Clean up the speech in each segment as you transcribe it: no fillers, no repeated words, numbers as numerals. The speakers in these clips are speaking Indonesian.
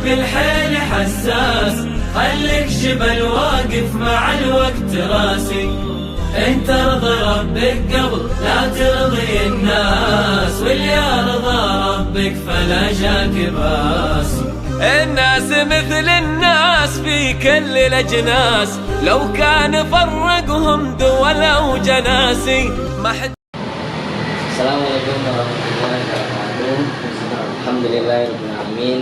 بالحيل حساس، خليك جبل واقف مع الوقت راسي. انت ارضى ربك قبل لا ترضي الناس، واللي ارضى ربك فلا جاك باسي. الناس مثل الناس في كل الاجناس، لو كان فرقهم دول او جناسي ما حد. Assalamualaikum warahmatullahi wabarakatuh. Alhamdulillahirabbil alamin.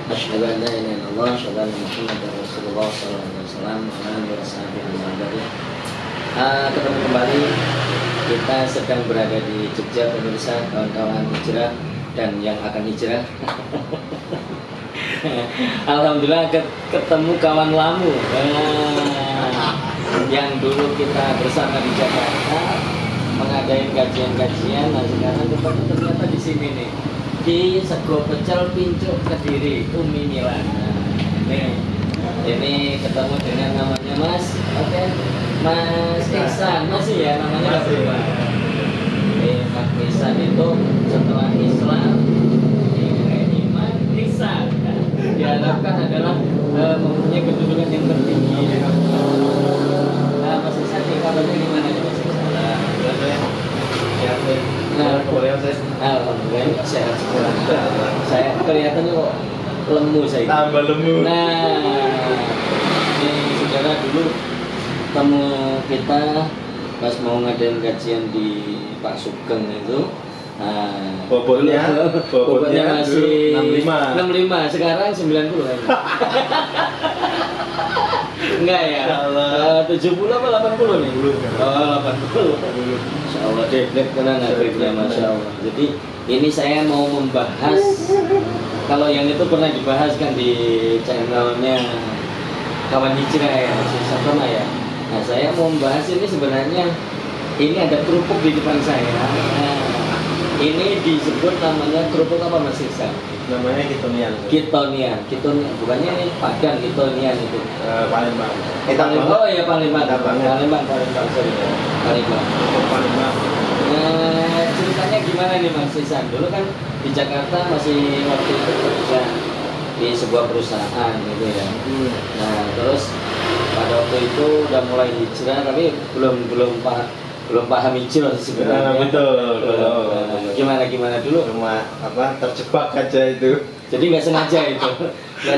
Asyhadu an la ilaha illallah wa asyhadu anna Muhammadar Rasulullah sallallahu alaihi wasallam. Ketemu kembali. Kita sedang berada di Jogja, pemirsa, kawan-kawan hijrah dan yang akan hijrah. Alhamdulillah ketemu kawan lamu yang dulu kita bersama di Jakarta mengadain kajian-kajian. Nah sekarang kita ternyata di sini nih, di Sego Pecel Pincuk Kediri, Umi Milan. Nih, ini ketemu dengan namanya Mas, Mas Ihsan, masih ya namanya nggak berubah. Mas Ihsan itu setelah Islam, iman, ihsan. Diharapkan adalah mempunyai kedudukan yang tertinggi. Nah, Mas Ihsan nih kabarnya gimana nih Mas Ihsan? Alhamdulillah sehat semua. Saya kelihatannya kok lemu saya. Tambah lemu. Nah, ini saudara dulu temu kita pas mau ngadain kajian di Pak Sugeng itu. Nah, bobotnya masih 65. Sekarang 90 kan. Enggak ya? 70 apa 80 nih? 80. Masya Allah, dek tenang akhirnya, Masya Allah. Jadi ini saya mau membahas, kalau yang itu pernah dibahas kan di channelnya Kawan Hijrah ya, si Satona ya. Nah saya mau membahas ini sebenarnya, ini ada kerupuk di depan saya. Nah, ini disebut namanya kerupuk apa Mas Ihsan? Namanya Kitonian. Kitonian, bukannya ini Padang Kitonian itu. Palembang. Oh ya Palembang. Sorry. Palembang. Nah, ceritanya gimana nih Mas Ihsan? Dulu kan di Jakarta masih waktu itu kerja di sebuah perusahaan gitu ya. Nah, terus pada waktu itu udah mulai hijrah tapi belum paham hijrah sebenarnya. Betul. Gimana dulu? Cuma terjebak aja itu. Jadi nggak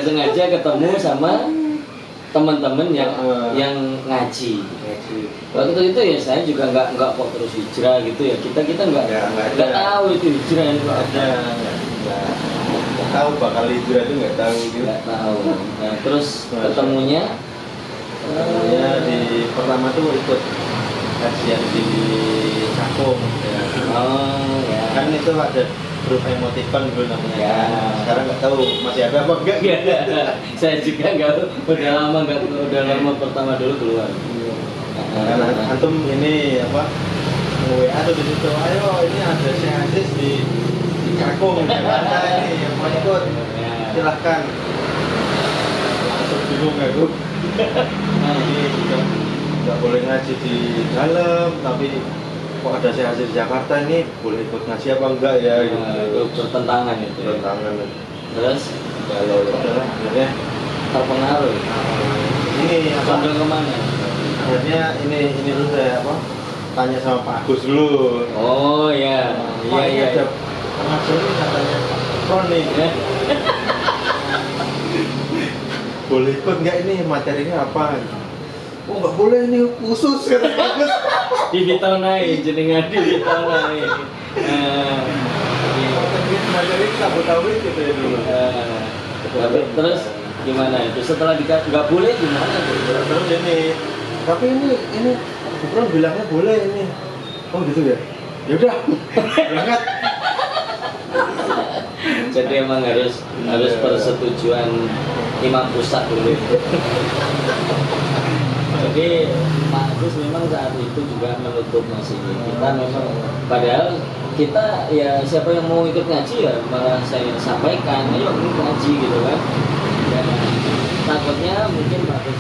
sengaja ketemu sama teman-teman yang ngaji. Waktu itu ya saya juga nggak kok terus hijrah gitu ya. Kita nggak tahu itu hijrah itu ada. Nggak tahu bakal hijrah itu nggak tahu. Nggak tahu. Nah terus ketemunya di pertama tuh ikut kajian di Cakung ya. Oh ya. Kan itu ada grup emoticon dulu namanya. Ya. Sekarang nggak tahu masih ada apa enggak. Saya juga nggak, udah lama pertama dulu keluar. Karena antum ini WA tuh di situ. Ayo ini ada Syekh Aziz di Cakung Jakarta ini yang mau ikut. Silahkan. Langsung bingung aku. Ini juga nggak boleh ngaji di dalam, tapi kok ada Syekh Aziz di Jakarta ini boleh ikut ngaji apa enggak ya? Itu bertentangan itu. Bertentangan. Terus kalau akhirnya terpengaruh. Ini Sambil kemana? Akhirnya ini dulu saya tanya sama Pak Agus dulu. Oh iya. Iya. Ada pengajian ini katanya kronik ya. Boleh ikut nggak ini materinya apa? Oh nggak boleh ini khusus kata Pak Agus. Dibitonai jenengan dibitonai. Materi kita tahu gitu ya dulu. Tapi terus gimana itu setelah nggak boleh gimana tuh? Terus ini tapi ini Bukron bilangnya boleh ini. Oh gitu ya. Ya udah berangkat. Jadi emang harus persetujuan imam pusat dulu. Jadi Pak Agus memang saat itu juga menutup masih kita memang padahal kita ya siapa yang mau ikut ngaji ya malah saya sampaikan ayo ikut ngaji gitu kan. Dan takutnya mungkin Pak Agus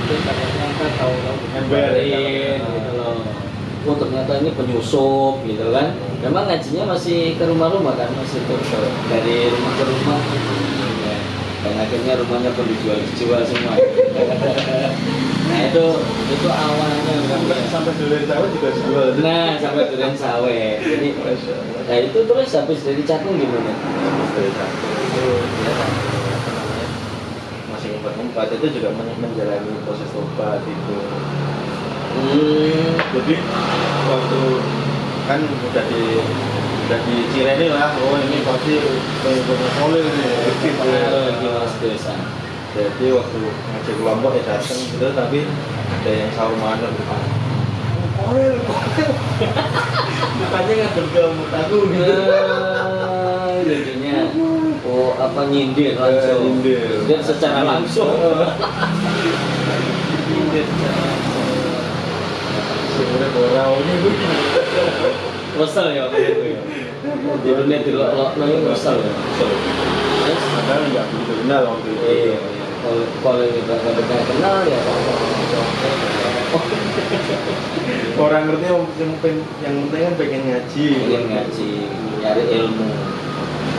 takutnya kan tahu bukan gitu loh. Oh ternyata ini penyusup gitu kan. Memang ngajinya masih ke rumah-rumah kan masih dari rumah ke rumah. Ya. dan akhirnya rumahnya pun dijual semua. Nah itu awalnya sampai durian sawit juga dijual. nah sampai durian sawit. Jadi nah itu terus habis dari Cakung gimana? Dari Cakung itu ya, apa namanya, masih ngumpet-ngumpet itu juga menjalani proses obat itu. Jadi waktu kan udah di Cireni lah, oh ini pasti pengikutnya Kolil nih, gitu. Di Mas Desa. Jadi waktu ngajak kelompok ya datang gitu, tapi ada yang sahur mana gitu. Kolil, mukanya ngadep ke mutaku gitu. Jadinya apa nyindir langsung. Nyindir secara langsung. Nyindir secara langsung. Sebenarnya borau ini begini. Kesel ya waktu itu ya. Di dunia dilok-lok itu kesel ya. Terus Padahal nggak begitu kenal waktu itu. iya. Kalau kita nggak kenal ya Orang ngerti yang penting kan pengen ngaji. ingin ngaji, nyari ilmu.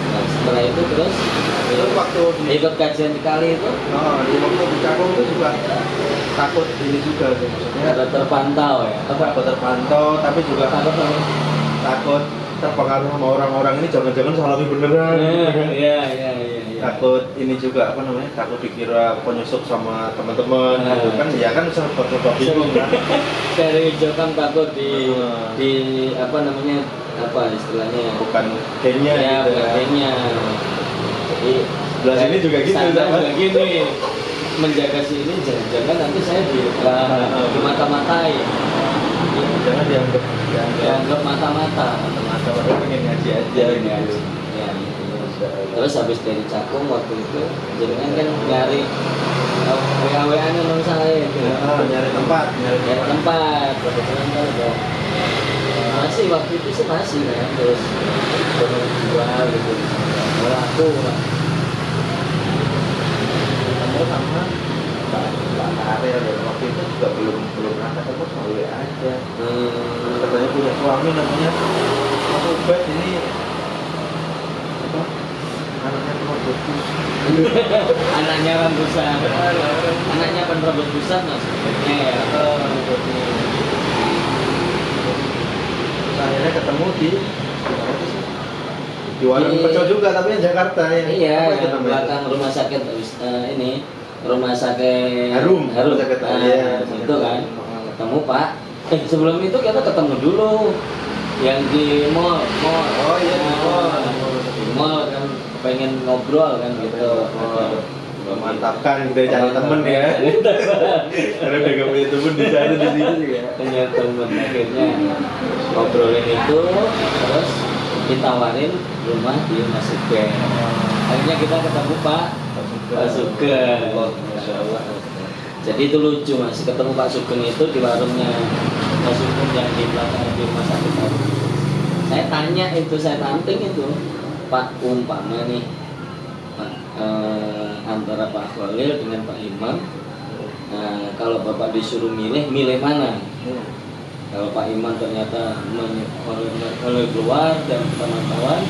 Nah, setelah itu terus Waktu ikut kajian sekali itu di waktu di Cakung itu juga takut ini juga sih, maksudnya ada terpantau ya. takut terpantau, tapi juga takut terpengaruh sama orang-orang ini, jangan-jangan salafi beneran. Iya. Takut ini juga apa namanya, takut dikira penyusup sama teman-teman gitu kan, ya kan serba bingung kan. Dari Jokang takut di apa namanya, apa istilahnya, Bukan gengnya ya gitu bukan ya. gengnya. Jadi Sebelah sini juga gitu, sana sama. juga gini, menjaga sini jangan nanti saya dimata-matai, Jangan dianggap dianggap mata-mata. mata orang pengen ngaji aja gitu. Ya. Terus habis dari Cakung waktu itu jenengan kan nyari WA-WA non saya itu. Nyari tempat, Nyari tempat, kebetulan kan udah masih waktu itu sih masih kan, terus jual gitu, laku lah. Ketemu sama Pak Karel ya, waktu itu juga belum pernah ketemu, sama WA aja. Katanya punya suami namanya Mas Ubed, ini apa, anaknya rambut pusat. Anaknya rambusan, anaknya rambut pusat maksudnya ya. Akhirnya ketemu di warung pecel juga, tapi yang Jakarta ya. Iya, Apa itu yang namanya? belakang rumah sakit ini, rumah sakit Harum. Harum. Rumah sakit, Nah, iya. itu kan ketemu Pak. Sebelum itu kita ketemu dulu yang di mall. Oh iya, di mall. Di mall kan pengen ngobrol kan gitu. Memantapkan gitu, cari temen ya. Karena udah gak punya temen di sana, di sini juga. Punya temen, akhirnya ngobrolin itu, terus ditawarin rumah di Mas Sugeng. Akhirnya kita ketemu Pak Sugeng. Masya Allah. Jadi itu lucu Mas, ketemu Pak Sugeng itu di warungnya Pak Sugeng yang di belakang di rumah sakit. Saya tanya itu, saya tanting itu, Pak, umpama nih antara Pak Khalil dengan Pak Imam, kalau Bapak disuruh milih mana? Kalau Pak Imam ternyata kalau keluar dan kawan-kawan,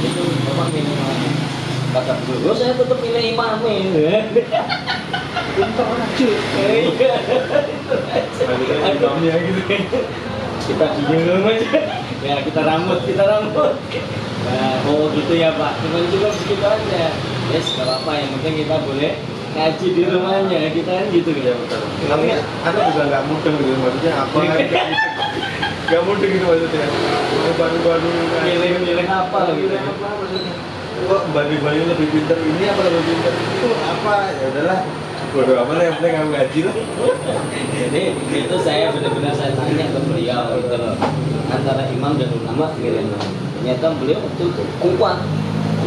itu Bapak milih mana? Kata dulu saya tetap milih Imam. Pintar aja. Imamnya gitu. Kita bingung aja. Ya kita rambut. Nah, oh gitu ya Pak. Cuman juga begitu aja. Yes, gak apa-apa. Yang penting kita boleh ngaji di rumahnya. Kita kan gitu ya. Tapi ada juga nggak mudeng gitu, maksudnya apa kan? Nggak mudeng gitu maksudnya. Baru-baru Milih apa gitu. Apa maksudnya? Kok baru-baru lebih pintar ini apa lebih pintar itu apa? Ya udahlah. Bodoh amat lah, yang penting kamu ngaji lah. Jadi itu saya benar-benar saya tanya ke beliau gitu loh, antara imam dan ulama milih mana? Ternyata beliau itu kuat,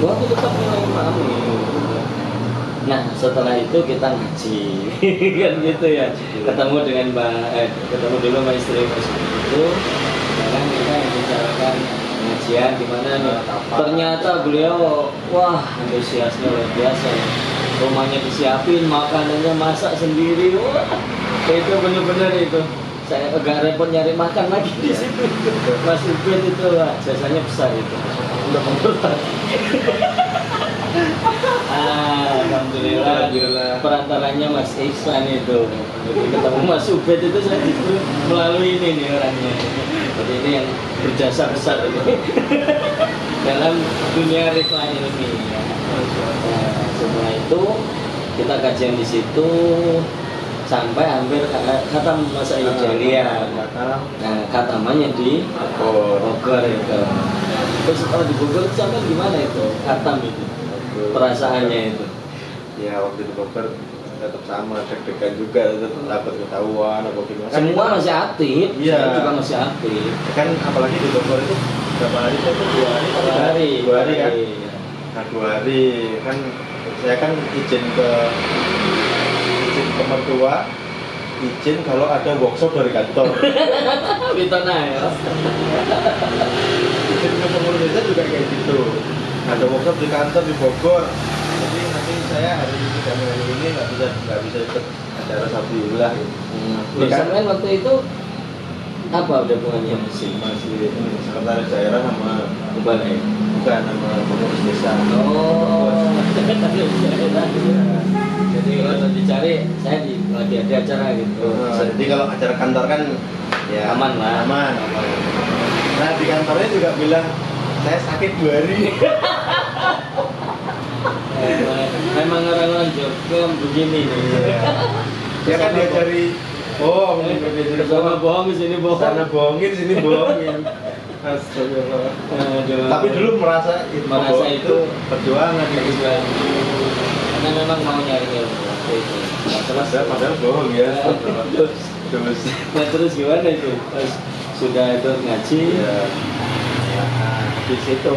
gua tuh tetap milih imam. Nah setelah itu kita ngaji kan gitu ya, ketemu dengan ketemu dulu sama istri Mas itu, sekarang kita yang bicarakan pengajian gimana nih. Ternyata beliau wah antusiasnya luar biasa. Rumahnya disiapin, makanannya masak sendiri. Wah, itu bener-bener itu. Saya agak repot nyari makan lagi di situ. Mas Ubed itu lah, jasanya besar itu. Udah menurut orangnya Mas Iksan itu. Jadi ketemu Mas Ubed itu saya justru melalui ini nih orangnya. Jadi ini yang berjasa besar ini dalam dunia reklame ini. Ya. Nah, setelah itu kita kajian di situ sampai hampir khatam masa Ijazah. Nah, khatamannya di Bogor itu. Terus setelah di Bogor sampai gimana itu khatam itu? Perasaannya itu? Ya waktu di Bogor tetap sama, deg-degan juga, tetap takut ketahuan apa gimana. Semua masih aktif, iya. saya juga masih aktif. Kan apalagi di Bogor itu berapa hari itu? 2 hari, 2 hari kan? Nah 2 hari kan saya kan izin ke mertua, izin kalau ada workshop dari kantor. Witona ya. Izin ke pengurus desa juga kayak gitu. Ada workshop di kantor di Bogor. Jadi nanti saya hari ini dan hari ini nggak bisa ikut acara Sabiullah. Loh, sampean waktu itu apa udah hubungannya masih sekretaris daerah sama balai? bukan sama pengurus desa. Oh. Jadi kalau dicari saya lagi ada acara gitu. Jadi kalau acara kantor kan ya aman lah. Aman. Nah di kantornya juga bilang saya sakit 2 hari. Memang orang-orang Jogja begini nih. Ya kan dia cari bohong, dia sana bohong di sini bohong. sana bohongin, sini bohongin. Astagfirullah. Tapi dulu merasa itu perjuangan gitu. Karena memang mau nyari ilmu waktu itu. Padahal bohong ya. Terus Nah terus gimana itu? Pas sudah itu ngaji, ya, di situ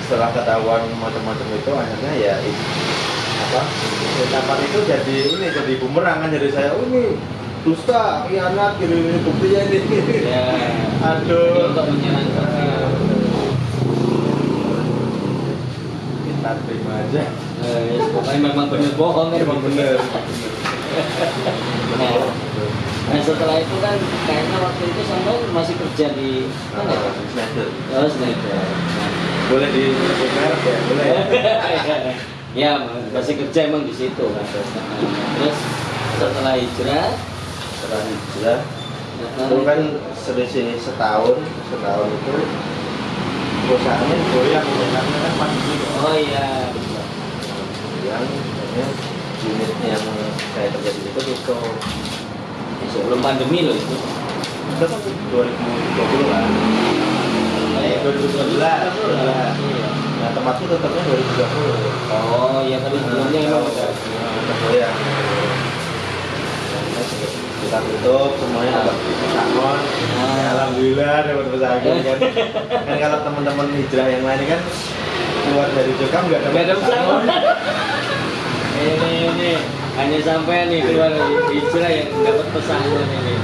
setelah ketahuan macam-macam itu akhirnya ya ucapan itu jadi bumerang kan, jadi saya ini dusta, khianat, ini buktinya ini. ya. Aduh. Untuk menyerang Kita terima aja. pokoknya memang benar bohong kan? Emang bener. Nah setelah itu kan kayaknya waktu itu sampai masih kerja di mana ya? Schneider. Oh Schneider. Boleh di merek ya? Boleh ya? Ya masih kerja emang di situ kan. Terus setelah hijrah Itu kan selisih setahun itu perusahaannya goyang, karena kan pandemi. oh iya Yang akhirnya unit yang saya kerja di situ itu sebelum pandemi loh itu. kan 2020 lah. 2019. Nah tempatku tetapnya 2020. Oh iya tapi sebelumnya emang ada. Goyang. Kita tutup semuanya dapat pesangon. Ya, alhamdulillah dapat pesangon kan. Kan kalau teman-teman hijrah yang lain kan keluar dari Jogja nggak ada pesangon. Ini hanya sampai nih keluar hijrah yang dapat pesangon ini.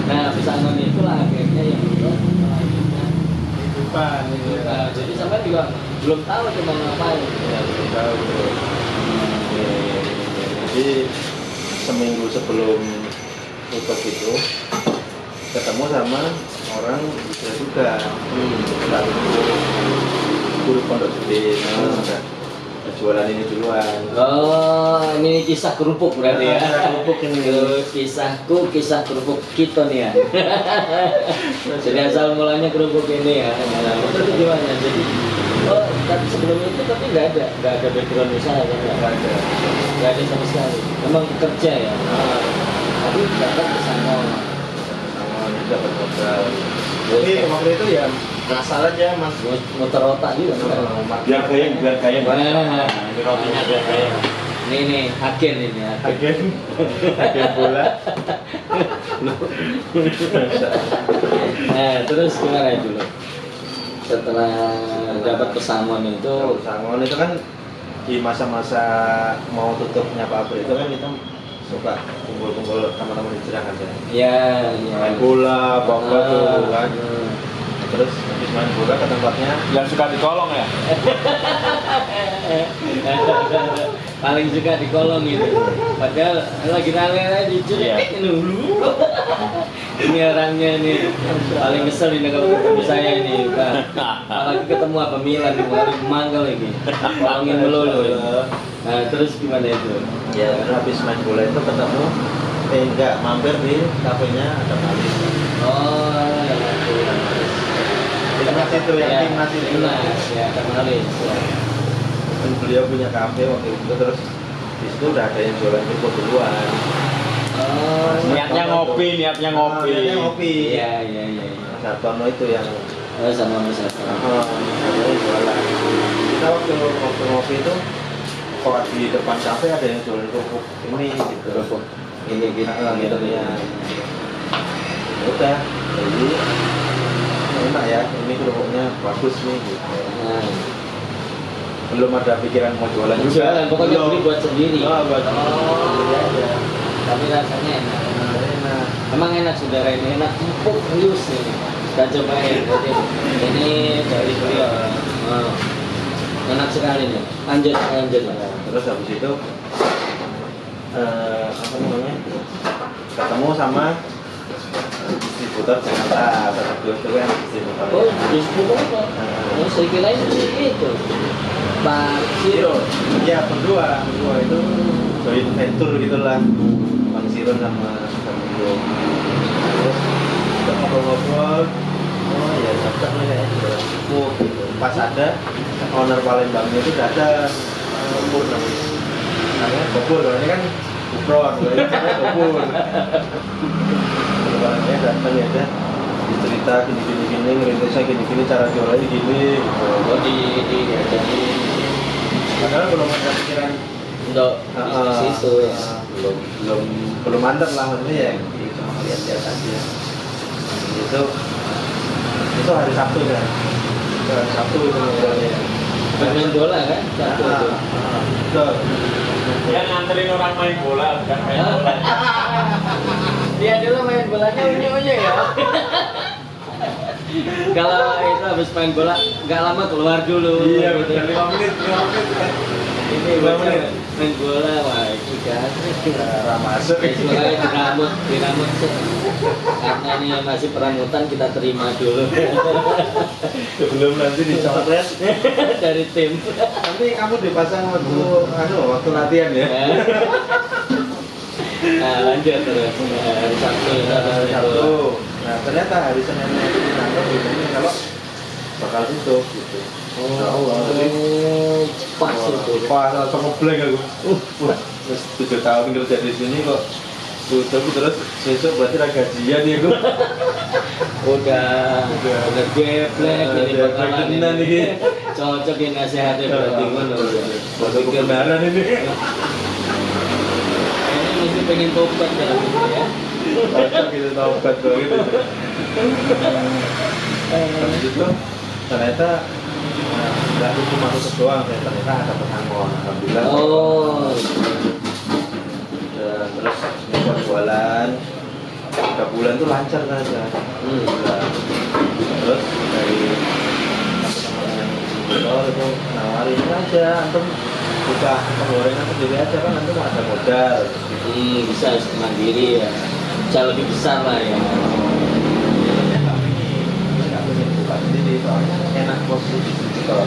Nah pesangon itulah akhirnya yang Kehidupan ini. Nah, jadi sampai juga belum tahu cuma ngapain. Ya, belum tahu. Jadi seminggu sebelum tutup itu ketemu sama orang juga lalu guru pondok gede, jualan ini duluan. Oh, ini kisah kerupuk berarti ya? Kerupuk ini. Kisah kerupuk kita nih ya. Jadi asal mulanya kerupuk ini ya. Nah, itu gimana? Jadi, tapi sebelum itu tapi nggak ada background usaha kan? Nggak ada sama sekali. Memang kerja ya. Tapi dapat pesangon. Dapat modal. Jadi waktu itu ya ngasal aja mas. Muter otak juga. Biar kaya. Nah, Ini rotinya biar kaya. Ini agen ini. Agen bola. Nah, terus gimana itu lo? Setelah dapat pesangon itu, Pesangon itu kan di masa-masa mau tutupnya pabrik itu kan kita suka kumpul-kumpul teman-teman hijrah kan ya. Main bola, apa tuh kan. Terus habis main bola ke tempatnya yang suka dikolong ya? paling suka di kolong itu. Padahal lagi rame-rame diculik dulu. Ini orangnya nih paling kesel ini kalau ketemu saya ini, Pak. Apalagi ketemu apa Milan nih, paling manggal ini. Kolongin melulu. Nah, terus gimana itu? Ya habis main bola itu ketemu enggak mampir di kafenya ada Malis. Oh, yang itu. Timnas itu yang Ya, timnas itu. Timnas, ya, kemarin. Ya. Dan beliau punya kafe waktu itu, terus di situ udah ada yang jualan kerupuk duluan. Oh, Niatnya ngopi. Niatnya ngopi. iya. Mas Hartono itu yang Sama Mas Hasan. ada yang jualan. Kita waktu ngopi itu kok di depan kafe ada yang jualan kerupuk ini gitu. Kerupuk. Ini gitu. Gitu ya. Udah, jadi enak ya, ini kerupuknya bagus nih gitu. Nah, Belum ada pikiran mau jualan juga. jualan, pokoknya Belum. beli buat sendiri. Buat sendiri aja. Tapi rasanya enak. Enak. Emang enak saudara ini, enak empuk rius ini. Kita cobain. Jadi, ini dari beliau. Oh. Enak sekali nih. Lanjut. Nah, terus habis itu apa namanya? Ketemu sama distributor Jakarta, satu itu kan distributor. Oh, distributor apa? Oh, saya kira itu. Pak Siro. Iya, berdua itu joint venture gitulah. Bang Siro sama Bro. Terus kita ngobrol-ngobrol. Oh ya cocok nih kayaknya. Oh, gitu. Pas ada owner Palembangnya itu datang. Bubur namanya Bubur, kalau ini kan Bubron, kalau ini namanya Bubur. Orangnya datang ya deh, cerita gini, ngerintisnya gini, cara jualannya gini gitu. Oh, jadi Padahal belum ada pikiran untuk bisnis itu ya. belum mantap lah maksudnya ya, cuma lihat-lihat aja. Itu hari Sabtu kan, hari Sabtu itu ngobrolnya. Main bola kan? Satu itu. Betul. Dia nganterin orang main bola, bukan main bola. Dia dulu main bolanya unyu-unyu ya. Kalau itu habis main bola nggak lama keluar dulu. Iya, gitu. betul. 5 menit kan. Ini 5 menit. main bola, wah itu kan. Masuk. Mulai diramut sih. Karena ini masih peramutan kita terima dulu Sebelum nanti dicoret. dari tim. Nanti kamu dipasang waktu latihan ya. Nah, lanjut terus. Hari Sabtu ya, Hari Sabtu. Nah ternyata hari Seninnya itu ditangkap bilangnya kalau bakal tutup gitu. Pas itu. Pas langsung ngeblank aku. Terus 7 tahun kerja di sini kok tutup terus besok berarti ada gajian ya aku. Udah geblek ini bakalan tenan iki. Cocok ini nasihatnya berarti ngono. Waktu kebenaran ini. Ini mesti pengen tobat ya gitu ya. Cocok gitu taubat banget itu. Habis itu ternyata nggak cuma tutup doang, ternyata ada pesangon. Alhamdulillah. Oh. Terus buat jualan 3 bulan tuh lancar saja. Terus dari distributor itu nawarin aja, antum buka penggorengan sendiri aja kan, antum ada modal. Bisa mandiri ya. Bisa lebih besar lah ya. Nggak pengen buka sendiri, soalnya enak posisi distributor.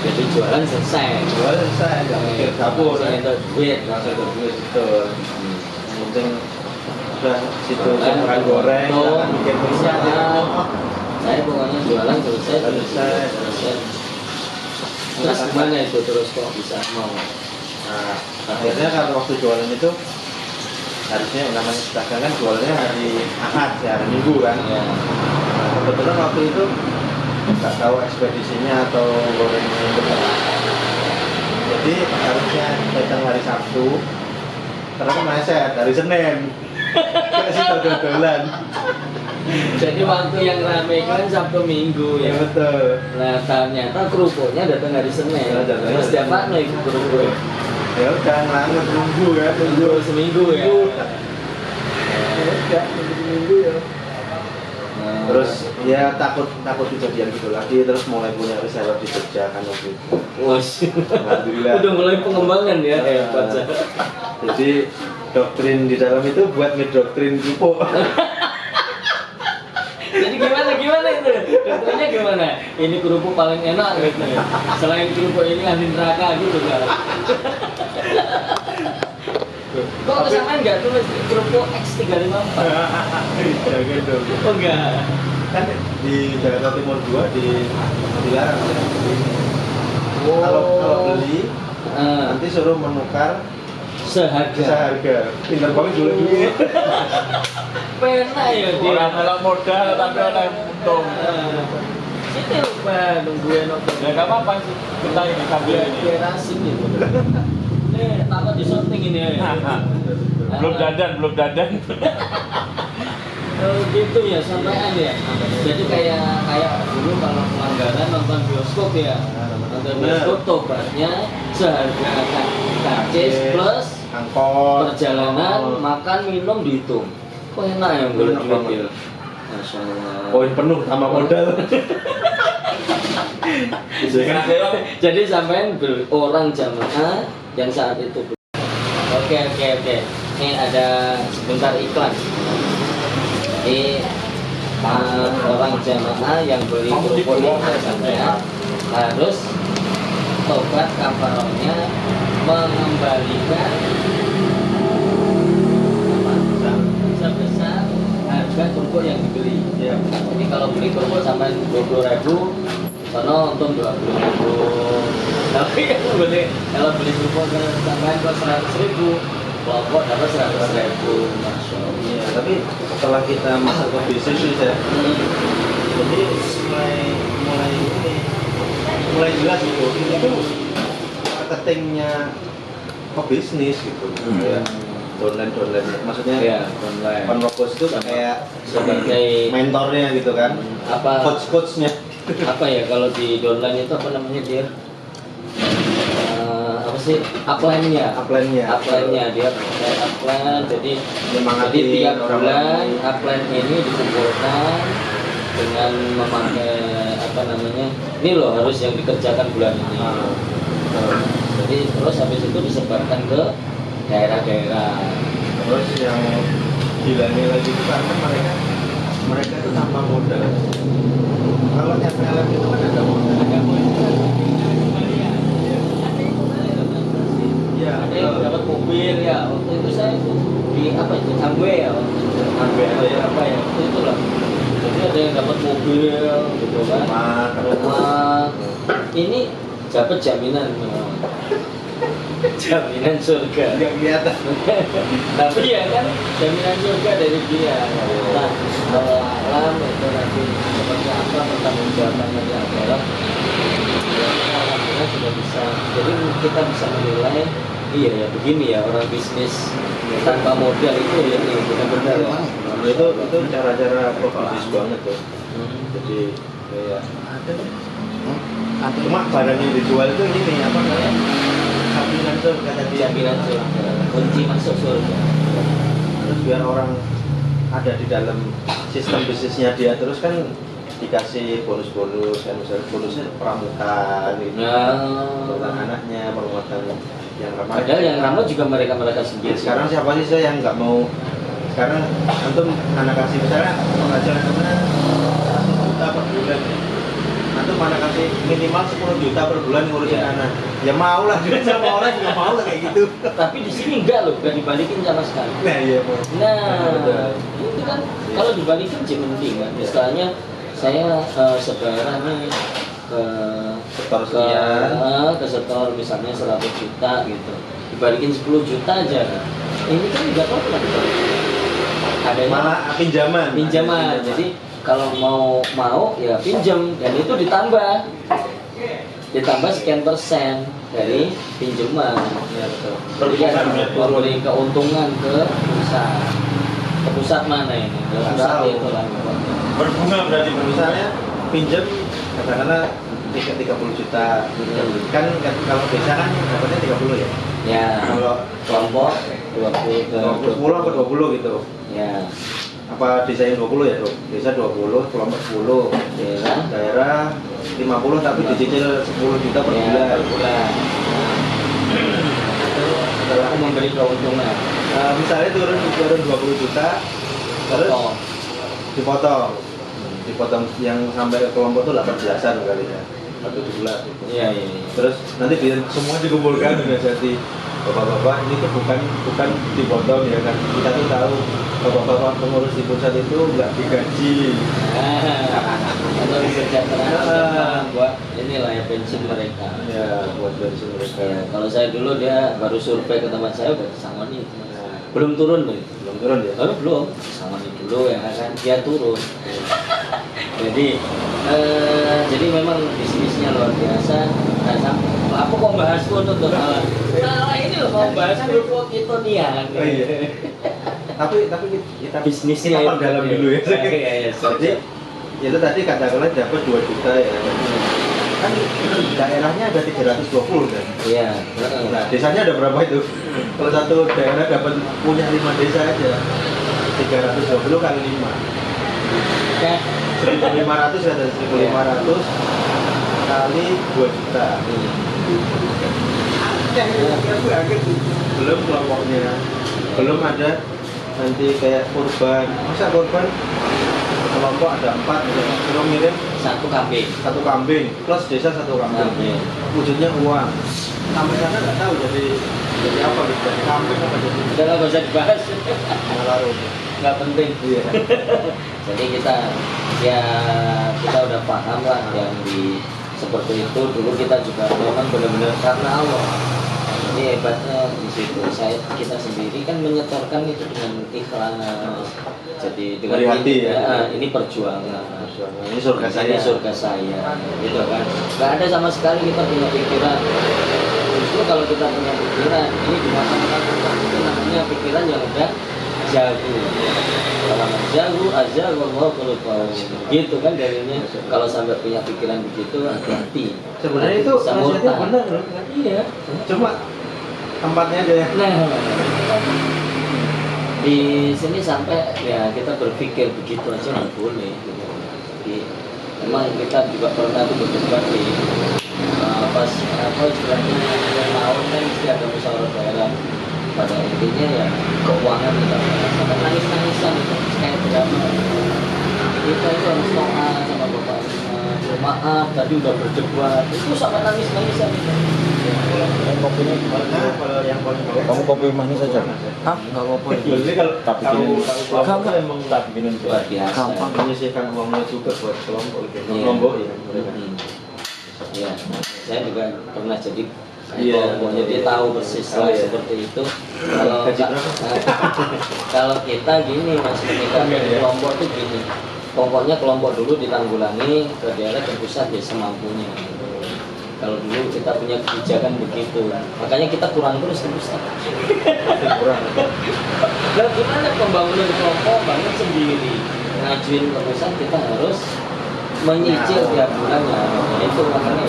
Jadi jualan selesai. Jualan selesai, nggak mikir dapur. Untuk duit. Langsung ke duit itu. Yang penting udah situ makan goreng, jangan mikir Bisa. besar. Saya pokoknya jualan selesai. Selesai. Terus gimana itu terus kok bisa mau? Nah, akhirnya kalau waktu jualan itu harusnya namanya pedagang kan jualannya hari Ahad ya, hari Minggu kan. Ya. Nah, kebetulan waktu itu nggak tahu ekspedisinya atau gorengnya itu berapa. Jadi harusnya datang hari Sabtu, ternyata meleset hari Senin. Kasih dodolan. Jadi waktu yang rame kan Sabtu Minggu Ya ya. betul. Nah ternyata kerupuknya datang hari Senin. Ya, datang hari Terus Senin. tiap hari ikut kerupuk. Ya udah ngelanget nunggu kan, Tunggu seminggu ya. Ya udah nunggu seminggu ya. Nah, Terus ya takut kejadian gitu lagi, terus mulai punya reseller di Jogja kan waktu itu. Wos. Alhamdulillah. Udah mulai pengembangan ya. Hebat. Jadi doktrin di dalam itu buat ngedoktrin kerupuk. Jadi gimana itu? Dokternya gimana? gimana? Ini kerupuk paling enak gitu ya. Selain kerupuk ini ahli neraka gitu kan. Kok kesamaan nggak tulis kerupuk X354? Jangan dong. Oh enggak. Kan di Jakarta Timur 2 dilarang ya. Kalau beli nanti suruh menukar seharga. Pintar banget dulu duit. Pena ya dia. Orang melak modal tapi orang yang untung. Sini lupa nungguin nonton. Ya nggak apa-apa sih. Kita ini sambil ini. Biar asing gitu. Nih, takut di syuting ini ya. Belum dadan. Oh gitu ya, sampean ya. Jadi kayak dulu kalau pelanggaran nonton bioskop ya. Nonton bioskop tobatnya seharga karcis plus angkot, perjalanan, makan, minum dihitung. Kok enak ya Enak banget. duit ya. Masya Allah. poin penuh sama modal. Jadi sampean orang jamaah yang saat itu. Oke. Ini ada sebentar iklan. Ini orang jamaah yang beli kerupuk ini sampean harus tobat kafarohnya mengembalikan sebesar harga kerupuk yang dibeli. Iya. Jadi kalau beli kerupuk sampai 20.000, sono untung 20.000. Tapi kalau beli kerupuk sampai ke 100.000, kelompok dapat 100.000. Masya Allah. Iya, tapi setelah kita masuk ke bisnis nih ya, jadi mulai jelas gitu. Ini tuh marketingnya pebisnis gitu. Ya. Online, maksudnya Ya, online. Convokos itu kayak Sebagai mentornya gitu kan, apa coachnya. apa ya kalau di online itu apa namanya dia? Apa sih? Upline-nya. Upline-nya dia pakai upline, jadi Nyemangatin tiap orang bulan lain. upline ini dikumpulkan dengan memakai apa namanya, ini loh harus yang dikerjakan bulan ini. Jadi terus habis itu disebarkan ke daerah-daerah. Terus yang gilanya lagi itu karena mereka itu tanpa modal. Kalau FLM itu kan ada modal. Iya, Ada yang dapat mobil ya. Waktu itu saya di apa itu Angwe ya. Angwe atau ya apa ya itu lah. Jadi ada yang dapat mobil gitu kan. Rumah. Ini dapat jaminan. Jaminan surga. nggak kelihatan. Tapi ya kan jaminan surga dari dia. Nah, kalau alam itu nanti seperti apa pertanggungjawabannya di akhirat. Ya, alhamdulillah sudah bisa. Jadi kita bisa menilai, iya ya begini ya orang bisnis tanpa modal itu ya ini benar-benar ya. Itu cara-cara profesional banget tuh. Jadi kayak cuma barang yang dijual itu ini apa namanya? Jaminan surga tadi. Jaminan surga, kunci masuk surga. Terus biar orang ada di dalam sistem bisnisnya dia terus kan dikasih bonus-bonus kan, misalnya bonusnya pramuka gitu. Tentang anaknya, perawatan yang ramah. Padahal yang ramah juga mereka sendiri. Sekarang siapa sih saya yang nggak mau? Sekarang antum anak kasih misalnya penghasilan namanya 1 juta per bulan. Antum anak kasih minimal 10 juta per bulan ngurusin Ya. anak. Ya mau lah, sama orang juga mau lah kayak gitu. Tapi di sini enggak loh, enggak dibalikin sama sekali. Nah iya mau. Nah, itu kan kalau dibalikin sih mending kan. Misalnya saya sekarang nih ke Setor sekian. ke setor misalnya 100 juta gitu, dibalikin 10 juta aja kan. Ini kan nggak apa-apa. Adanya Malah pinjaman. pinjaman. Jadi kalau mau ya pinjam dan itu ditambah sekian persen dari pinjaman. Ya betul. Jadi kan memberi keuntungan ke pusat mana ini? Ke pusat Tahu. itu lah. Berbunga berarti Misalnya pinjam katakanlah 30 juta. Kan kalau desa kan dapatnya 30 ya. Ya, Kalau kelompok 20 ke 10 atau 20 gitu. Ya, Apa desa yang 20 ya, desa 20, kelompok 10, daerah 50 tapi dicicil 10 juta per ya, bulan. per bulan. Itu Setelah aku memberi keuntungan. misalnya turun 20 juta terus Potong. dipotong. dipotong yang sampai kelompok tuh 18-an kali ya, atau 17 gitu. Iya. Terus nanti semua dikumpulkan udah jadi bapak-bapak ini tuh bukan dipotong ya kan, kita tuh tahu bapak-bapak pengurus di pusat itu nggak digaji. Atau kesejahteraan buat inilah ya pensiun mereka. Ya buat pensiun mereka. Ya, kalau saya dulu dia baru survei ke tempat saya udah disangoni. Belum turun loh. Belum turun ya? Belum. Disangoni dulu ya kan dia turun. Jadi memang bisnisnya luar biasa. Nah, aku kok bahas foto tuh salah ini loh mau bahas foto itu dia kan. Oh, iya. tapi kita bisnisnya kita dalam dulu ya. Iya. Jadi itu tadi katakanlah dapat 2 juta ya. Kan daerahnya ada 320 kan. Iya. Nah, desanya ada berapa itu? Kalau satu daerah dapat punya 5 desa aja. 320 kali 5. Ya. 1.500 ada 1.500 kali 2 juta. Belum kelompoknya, belum ada nanti kayak korban. Masa korban kelompok ada 4 belum ngirim 1 kambing plus desa 1 kambing. Wujudnya uang. Sampai sana nggak tahu jadi apa gitu, jadi kambing apa jadi. Udah nggak usah dibahas. Lalu Nggak penting. iya. Jadi kita udah paham lah yang seperti itu. Dulu kita juga memang benar-benar karena Allah. Ini hebatnya di situ. Kita sendiri kan menyetorkan itu dengan ikhlas. Jadi dengan hati ya. Ini perjuangan. Ini surga saya. Ini surga saya. Gitu kan. Nggak ada sama sekali kita punya pikiran. Justru kalau kita punya pikiran, ini di masa-masa itu namanya pikiran yang udah jago. Kalau jago aja Allah kalau gitu kan darinya. Kalau sampai punya pikiran begitu hati-hati. Sebenarnya itu nasihatnya benar loh. Iya. Cuma tempatnya aja ya. Nah, di sini sampai ya kita berpikir begitu aja nggak boleh. Gitu. Jadi memang kita juga pernah tuh berdebat di pas apa istilahnya tahun kan mesti ada musyawarah daerah. Pada intinya ya keuangan kita sampai nangis-nangisan itu kayak drama. Kita itu harus doa sama bapak maaf tadi udah berdebat itu sampai nangis-nangisan itu. Kopinya gimana? Kalau yang paling Kamu kopi manis saja? Hah? Nggak apa-apa. Jadi kalau Tak bikinin. kelompok emang Tak bikinin Luar biasa. gampang menyisihkan uangnya juga buat kelompok gitu. Iya. Kelompok ya mereka. Ya, saya juga pernah jadi Iya. kelompok, jadi tahu persis Oh, iya. seperti itu. Kalau Gaji berapa? kalau kita gini mas, ketika Iya, iya. kelompok itu gini, pokoknya kelompok dulu ditanggulangi ke daerah ke pusat ya semampunya. Kalau dulu kita punya kebijakan begitu, makanya kita kurang terus ke pusat. Kurang. Nah, gimana pembangunan kelompok bangun sendiri, ngajuin ke pusat kita harus menyicil tiap bulannya. Nah, itu makanya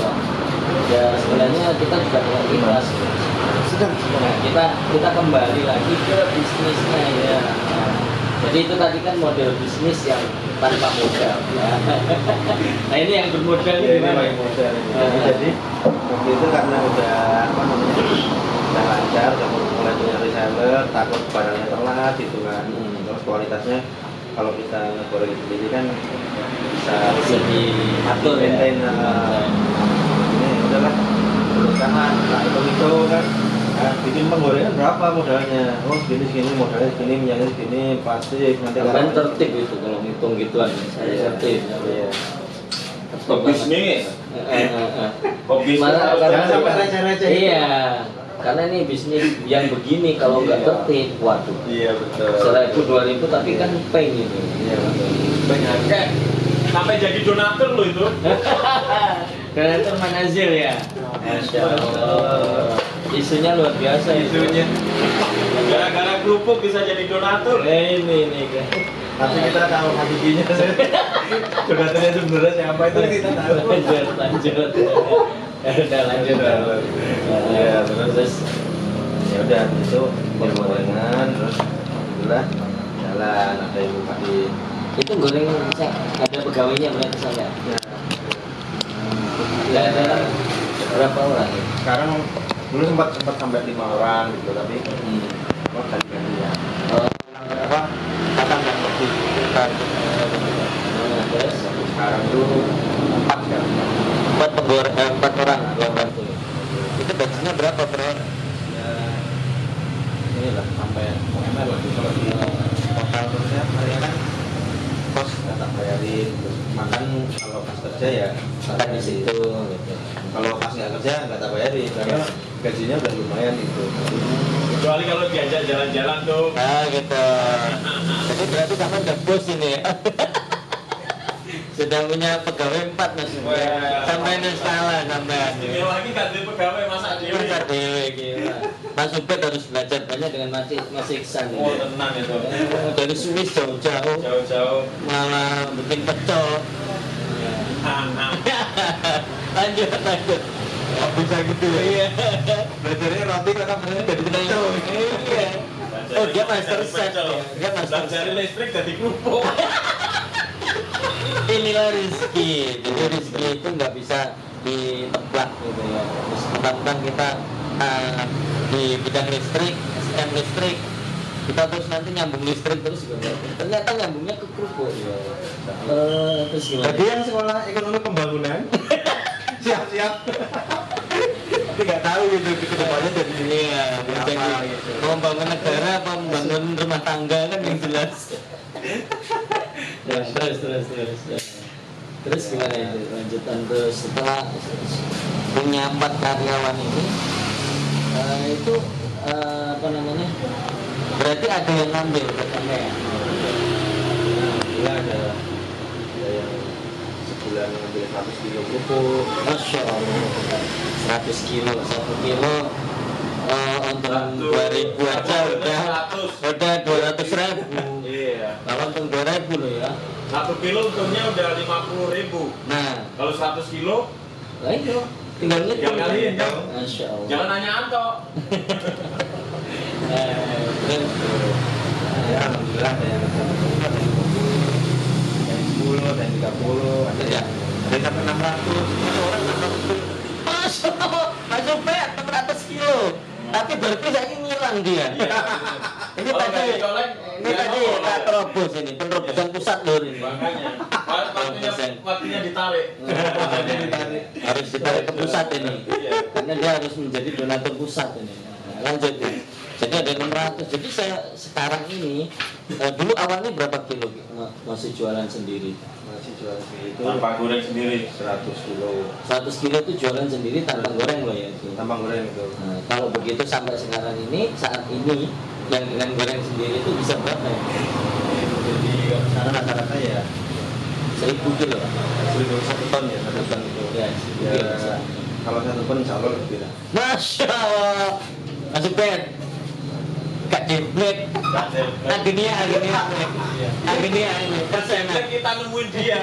ya sebenarnya kita juga dengan ikhlas. Nah, kita kembali lagi ke bisnisnya ya. Jadi itu tadi kan model bisnis yang tanpa modal. Nah ini yang bermodal Ya, ini gimana? paling modal. Jadi waktu itu karena udah apa namanya udah lancar, udah mulai punya reseller, takut barangnya telat gitu kan. Terus kualitasnya kalau kita goreng sendiri kan bisa diatur ya. maintain. Ini udahlah berusaha, nah itu kan. Nah, bikin penggorengan berapa modalnya? Oh segini modalnya segini, minyaknya segini, pasti nanti Kan tertib itu kalau ngitung gituan. Saya tertib. Iya. Pebisnis. Pebisnis. Mana- Jangan sampai receh-receh. Iya. Karena ini bisnis yang begini kalau nggak Iya. tertib, waduh. Iya betul. 1.000 2.000 tapi kan peng itu. Iya betul. Banyak. Kayak sampai jadi donatur loh itu. Donatur manazil ya. Masya Allah. Isunya luar biasa isunya. Gara-gara kerupuk bisa jadi donatur. Ini kan. Tapi kita tahu hakikinya. Donaturnya sebenarnya siapa itu kita tahu. Lanjut. Udah lanjut. Iya terus ya udah itu penggorengan terus alhamdulillah jalan ada yang buka di Itu goreng ada pegawainya berarti saya. ya. Ada berapa orang? Sekarang dulu sempat sampai 5 orang gitu tapi oh ganti-ganti ya. Oh, Apa akan nggak seperti kan Nah, terus sekarang tuh 4 kan. 4 orang yang bantu. Itu gajinya berapa per orang? Ya inilah sampai UMR lah kalau di total terusnya harian kan kos nggak tak bayarin, terus makan kalau pas kerja ya Makan di situ gitu. kalau pas nggak kerja nggak tak bayarin karena gajinya udah lumayan gitu. Kecuali kalau diajak jalan-jalan tuh. Nah gitu. Jadi berarti kamu udah bos ini ya. Sudah punya pegawai 4 mas. Wah. Sampai ini salah sampai. Ini lagi ganti pegawai masa dewi. Masa dewe gila. Mas Ubed harus belajar banyak dengan Mas Iksan ini. Oh tenang itu. Dari Swiss jauh-jauh Jauh-jauh. malah bikin pecel. Nah. Lanjut. Oh, bisa gitu ya? Iya. Belajarnya roti karena benernya jadi pecel. Iya. Oh dia master chef. Dia master Belajar chef. listrik jadi kerupuk. Inilah rezeki. Jadi rezeki itu nggak bisa ditebak gitu ya. Terus tentang kita di bidang listrik, STM listrik, kita terus nanti nyambung listrik terus juga. Ternyata nyambungnya ke kerupuk. Terus gimana? Jadi yang sekolah ekonomi pembangunan siap-siap. Tapi nggak tahu gitu ke depannya jadi Iya, apa jadi gitu. mau membangun negara apa membangun rumah tangga kan yang jelas. Ya, terus. Terus gimana itu lanjutan terus setelah punya 4 karyawan ini itu apa namanya? Berarti ada yang ngambil katanya ya? Iya ada yang sebulan ngambil 100 kilo kerupuk. Masya Allah 100 kilo, 1 kilo untung 2.000 aja udah 200.000. Iya. Kalau untung 2.000 loh ya. 1 kilo untungnya udah 50.000. Nah, Kalau 100 kilo, lah itu tinggal yang ngitung. kaliin dong. Masya Allah. Jangan nanya Anto. Terus, Ya alhamdulillah ada yang 100, ada yang 10, ada yang 30, ada Ya. yang sampai 600. Ada orang 600. Masya Allah, Mas Ubed 600 kilo. Tapi berarti saya ngilang dia. Ini Kalau tadi, nggak dicolek, ini dia tadi ngomong. tak terobos ini, penerobosan pusat lur ini. Makanya, waktunya ditarik. Harus ditarik ke pusat ini. Iya. Karena dia harus menjadi donatur pusat ini. Nah, lanjut ya. Jadi ada 600. Jadi saya sekarang ini dulu awalnya berapa kilo masih jualan sendiri? Masih jual segitu. Tanpa goreng sendiri. 100 kilo 100 kilo itu jualan sendiri tanpa goreng loh ya itu. tambah goreng itu. Nah, kalau begitu sampai sekarang ini saat ini yang dengan goreng sendiri itu bisa berapa ya? Jadi kalau sekarang rata-rata ya 1000 kilo. 1 ton ya 1 ton itu. Ya, Ya, kalau 1 ton insya Allah lebih lah. Masya Allah. Mas Ubed Kak Jeblet Aginia ini Kan kita nemuin dia.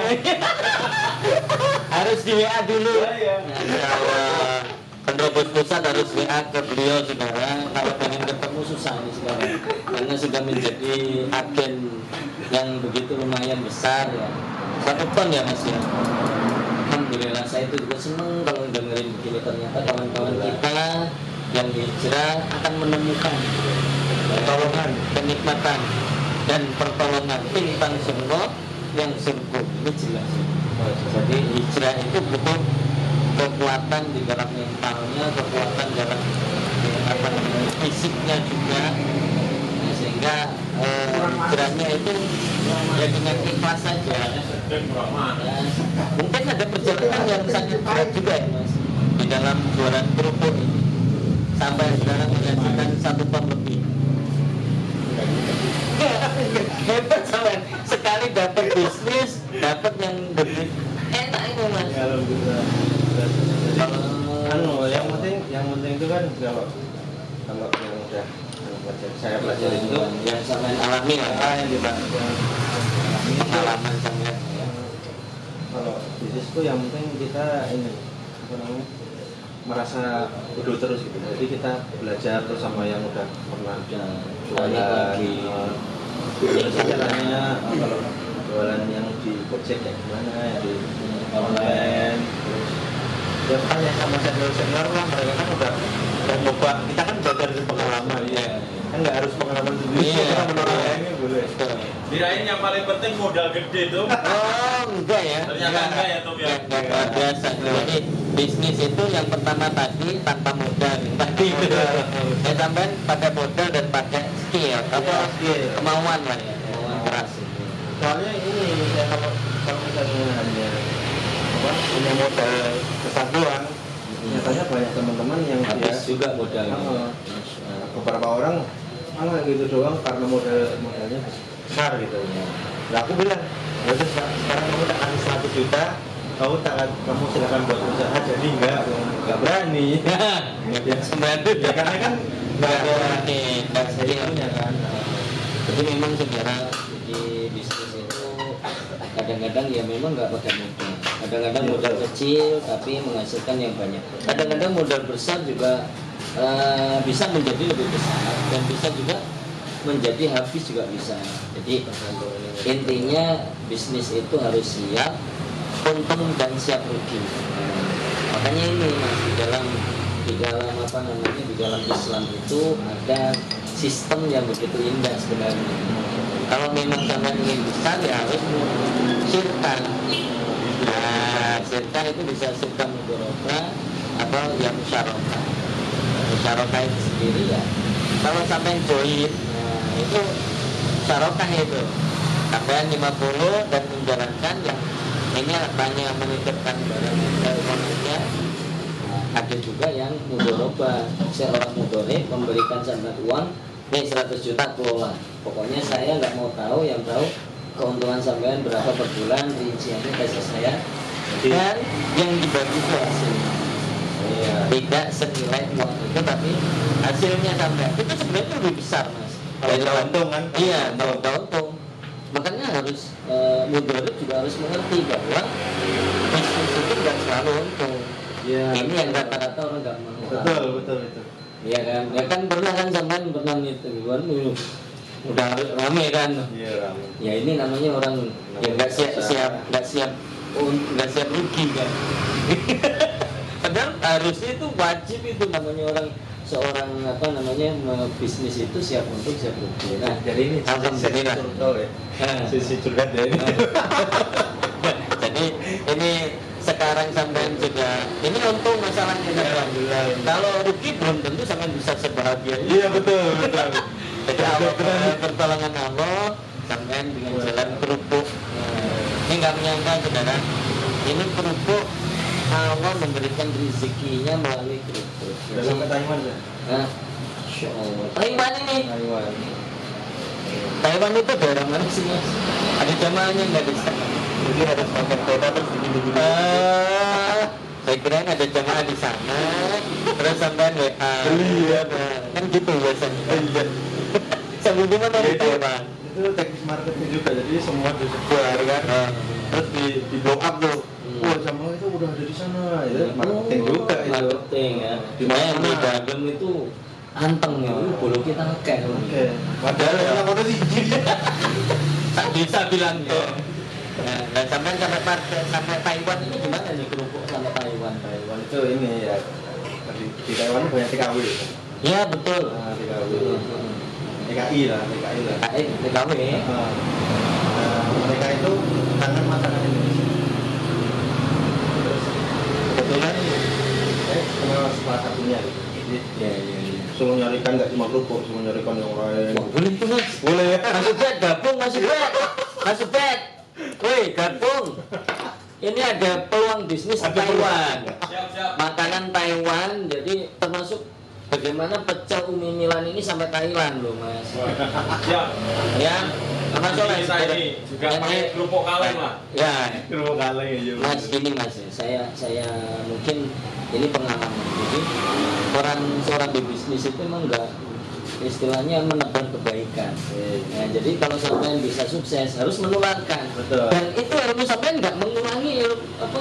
harus di WA dulu. Iya. Masya Allah. Penerobos pusat harus WA ke beliau saudara. Kalau pengen ketemu susah ini sekarang karena sudah menjadi agen yang begitu lumayan besar ya. 1 ton ya mas ya. Alhamdulillah saya itu juga seneng kalau dengerin begini, ternyata kawan-kawan kita yang hijrah akan menemukan pertolongan, kenikmatan dan pertolongan tintang semua yang surga ini jelas. Jadi hijrah itu butuh kekuatan di dalam mentalnya, kekuatan dalam apa namanya fisiknya juga. Nah, sehingga hijrahnya itu ya dengan ikhlas saja. Mungkin ada perjalanan yang sangat berat juga ya mas di dalam jualan kerupuk ini sampai sekarang menghasilkan 1 ton lebih. Hebat sampai sekali dapat bisnis, dapat yang lebih enak itu mas. Ya alhamdulillah. Anu, yang penting itu kan kalau yang udah saya pelajari itu yang sampai alami lah, yang kita pengalaman sampai kalau bisnis itu yang penting kita ini apa namanya merasa bodoh terus gitu. Jadi kita belajar terus sama yang udah pernah jualan lagi. Yang caranya kalau jualan yang di Gojek kayak gimana, yang di online, terus ya tanya sama senior lah, mereka kan udah nyoba, kita kan belajar dari pengalaman ya. Kan nggak harus pengalaman sendiri, Iya. kita menurut lainnya boleh. Kirain yang paling penting modal gede tuh. Oh, enggak ya. Ternyata enggak ya, Tom ya. Enggak luar biasa. Jadi bisnis itu yang pertama tadi tanpa modal. Tadi saya sampean pakai modal dan pakai skill atau skill. kemauan lah ya, kemauan keras itu. Soalnya ini ya, kalau misalnya hanya punya modal besar doang, nyatanya banyak teman-teman yang Habis dia juga modalnya. beberapa orang malah gitu doang karena modalnya besar gitu. Nah, aku bilang, ya udah sekarang kamu tak kasih 100 juta, kamu silakan buat usaha, jadi nggak berani. Ya sebenarnya Ya karena kan nggak ada nggak skillnya kan. Jadi memang sejarah di bisnis itu kadang-kadang ya memang nggak pakai modal. Kadang-kadang modal kecil tapi menghasilkan yang banyak. Kadang-kadang modal besar juga bisa menjadi lebih besar dan bisa juga menjadi habis juga bisa. Jadi intinya bisnis itu harus siap untung dan siap rugi. Makanya ini mas di dalam apa namanya di dalam Islam itu ada sistem yang begitu indah sebenarnya. Kalau memang kalian ingin besar ya harus syirkan. Nah, syirkan itu bisa syirkan mudharabah atau yang musyarakah. Musyarakah itu sendiri ya. Kalau sampai join, nah itu musyarakah itu. Sampai 50 dan menjalankan yang ini banyak menitipkan barang uangnya. Ada juga yang mudharabah, seorang mudharib memberikan sampai uang, nih 100 juta kelola. Pokoknya saya nggak mau tahu, yang tahu keuntungan sampean berapa per bulan, rinciannya kasih saya. Dan yang dibagi itu hasilnya. Iya. Tidak senilai uang itu, tapi hasilnya sampean itu sebenarnya lebih besar mas. Kalau untung kan? Iya, kalau untung. Makanya harus mudharib juga harus mengerti bahwa bisnis itu nggak selalu untung. Ya, Ini yang rata-rata orang nggak mau. betul. Iya kan, ya kan pernah kan sampean pernah mingguan udah rame kan. Iya, rame. Ya ini namanya orang yang nggak siap rugi kan. Padahal harusnya itu wajib itu namanya orang seorang apa namanya bisnis itu siap untung siap rugi. Nah Jadi ini alhamdulillah. Sisi curhat ya ini. Jadi ini sekarang sampean juga ini untung masalahnya Alhamdulillah. kalau rugi belum tentu sampean bisa sebahagia ini. Iya betul. Jadi Allah pertolongan Allah sampean dengan jalan kerupuk. Ini nggak menyangka saudara, ini kerupuk Allah memberikan rezekinya melalui kerupuk. Udah sampai Taiwan ya? Nah, Masya Allah. Taiwan ini. Taiwan. Taiwan itu daerah mana sih mas? Ada jamaahnya nggak di sana? Jadi harus pakai kuota terus begini-begini. Saya kira ada jamaah di sana, terus sampean WA. Iya. Kan gitu biasanya. Iya. Sambil di mana di Itu- Taiwan? Itu teknik marketing juga, jadi semua disebar kan. Terus di blow up tuh. Wah, sama itu udah ada di sana. Itu marketing juga itu. Marketing ya. Di Nah, yang di mana? dagang itu anteng ya, bolu kita kayak. Oke. Padahal yang foto sih. Tak bisa bilang ya. Nah, sampai Taiwan ini gimana nih kerupuk sampai Taiwan? Taiwan itu ini ya. Di Taiwan banyak TKW. Ya betul. Nah, TKW. TKI lah. TKW. Nah, mereka itu kangen makanan Indonesia. Terus kebetulan saya kenal salah satunya. Jadi Ya. suruh nyarikan nggak cuma kerupuk, suruh nyarikan yang lain. Wah, boleh tuh mas. Boleh ya? Masuk bed, gabung, masuk bed. Woi, gabung. Ini ada peluang bisnis Taiwan. Siap. Makanan Taiwan, jadi termasuk bagaimana pecel Umi Milan ini sampai Thailand loh mas. Siap. Ya, termasuk Jadi kita ini juga pakai kerupuk kaleng lah. Ya, Kerupuk kaleng ya. mas ini mas, saya mungkin ini pengalaman. Jadi seorang di bisnis itu memang enggak istilahnya menebar kebaikan. Nah, jadi kalau sampean bisa sukses harus menularkan. Betul. Dan itu ilmu sampean nggak mengurangi apa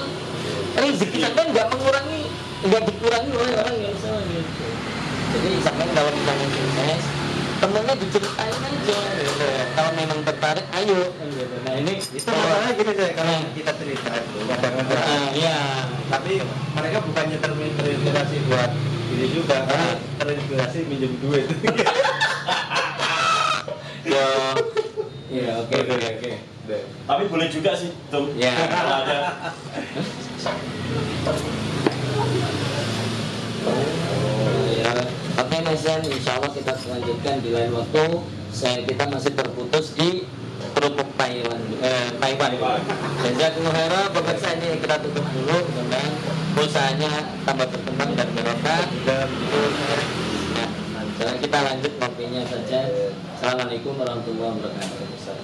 rezeki sampean nggak mengurangi, nggak dikurangi oleh orang yang sama gitu. Jadi sampean kalau misalnya sukses, temennya diceritain aja. Gitu. Kalau memang tertarik, ayo. Gitu. Nah ini Itu masalahnya gini saya kalau kita cerita itu kadang-kadang. Iya. Tapi mereka bukannya terinspirasi buat ini juga, karena terinspirasi minjem duit. Ya Oke. Tapi boleh juga sih, Tum. Ya. Kalau ada. Ya. Oke Mas Yan, insya Allah kita lanjutkan di lain waktu. Kita masih terputus di kerupuk Taiwan. Jazakumullah khairan. Pemirsa, ini kita tutup dulu. Mudah-mudahan usahanya tambah berkembang dan berkah. Nah, kita lanjut kopinya saja. Assalamualaikum warahmatullahi wabarakatuh.